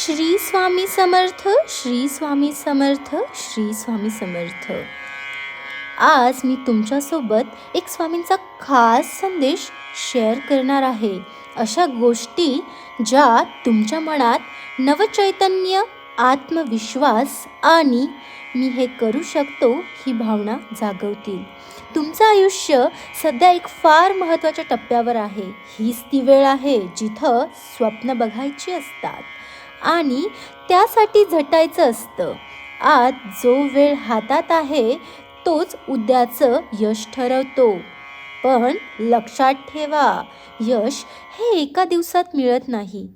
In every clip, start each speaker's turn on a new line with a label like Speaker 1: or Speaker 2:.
Speaker 1: श्री स्वामी समर्थ, श्री स्वामी समर्थ, श्री स्वामी समर्थ. आज मी तुमच्यासोबत एक स्वामींचा खास संदेश शेअर करणार आहे. अशा गोष्टी ज्या तुमच्या मनात नवचैतन्य, आत्मविश्वास आणि मी हे करू शकतो ही भावना जागवतील. तुमचं आयुष्य सध्या एक फार महत्त्वाच्या टप्प्यावर आहे. हीच ती वेळ आहे जिथं स्वप्न बघायची असतात आणि त्यासाठी झटायचं असतं. आज जो वेळ हातात आहे तोच उद्याचं यश ठरवतो. पण लक्षात ठेवा, यश हे एका दिवसात मिळत नाही,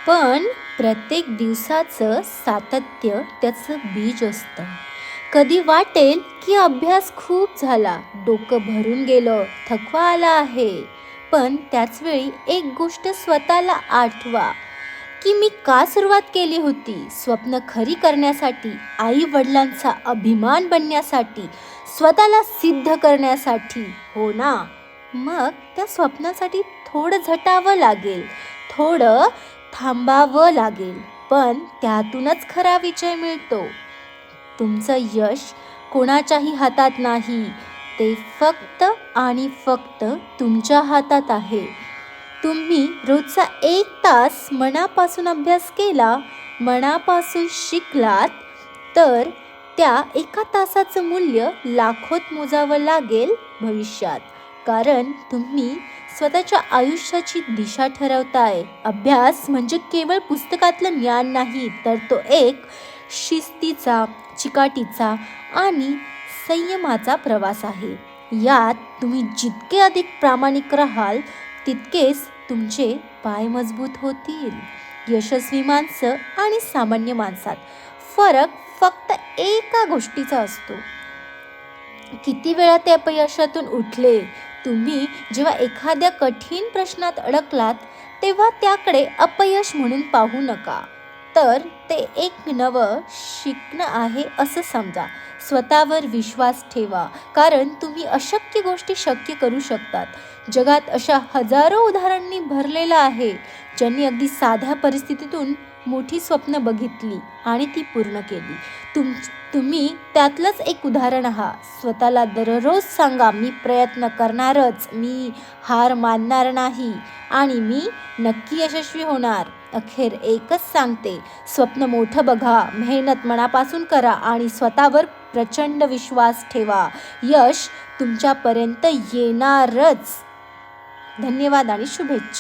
Speaker 1: पण प्रत्येक दिवसाचं सातत्य त्याचं बीज असतं. कधी वाटेल की अभ्यास खूप झाला, डोकं भरून गेलं, थकवा आला आहे, पण त्याचवेळी एक गोष्ट स्वतःला आठवा की मी का सुरुवात केली होती. स्वप्न खरी करण्यासाठी, आई वडिलांचा अभिमान बनण्यासाठी, स्वतःला सिद्ध करण्यासाठी, हो ना? मग त्या स्वप्नासाठी थोडं झटावं लागेल, थोडं थांबावं लागेल, पण त्यातूनच खरा विजय मिळतो. तुमचं यश कोणाच्याही हातात नाही, ते फक्त आणि फक्त तुमच्या हातात आहे. तुम्ही रोजचा 1 तास मनापासून अभ्यास केला, मनापासून शिकलात, तर त्या 1 तासाचं मूल्य लाखोत मोजावं लागेल भविष्यात. कारण तुम्ही स्वतःच्या आयुष्याची दिशा ठरवताय. अभ्यास म्हणजे केवळ पुस्तकातलं ज्ञान नाही, तर तो एक शिस्तीचा, चिकाटीचा आणि संयमाचा प्रवास आहे. यात तुम्ही जितके अधिक प्रामाणिक राहाल तितकेच तुमचे पाय मजबूत होतील. यशस्वी माणसं आणि सामान्य माणसात फरक फक्त एका गोष्टीचा असतो, किती वेळा ते अपयशातून उठले. तुम्ही जेव्हा एखाद्या कठीण प्रश्नात अडकलात तेव्हा त्याकडे अपयश म्हणून पाहू नका, तर ते एक नवं शिकणं आहे असं समजा. स्वतःवर विश्वास ठेवा, कारण तुम्ही अशक्य गोष्टी शक्य करू शकतात. जगात अशा हजारो उदाहरणांनी भरलेलं आहे ज्यांनी अगदी साध्या परिस्थितीतून मोठी स्वप्न बघितली आणि ती पूर्ण केली. तुम्ही त्यातलंच एक उदाहरण आहात. स्वतःला दररोज सांगा, मी प्रयत्न करणारच, मी हार मानणार नाही आणि मी नक्की यशस्वी होणार. अखेर एकच सांगते, स्वप्न मोठं बघा, मेहनत मनापासून करा आणि स्वतःवर प्रचंड विश्वास ठेवा. यश तुमच्यापर्यंत येणारच. धन्यवाद आणि शुभेच्छा.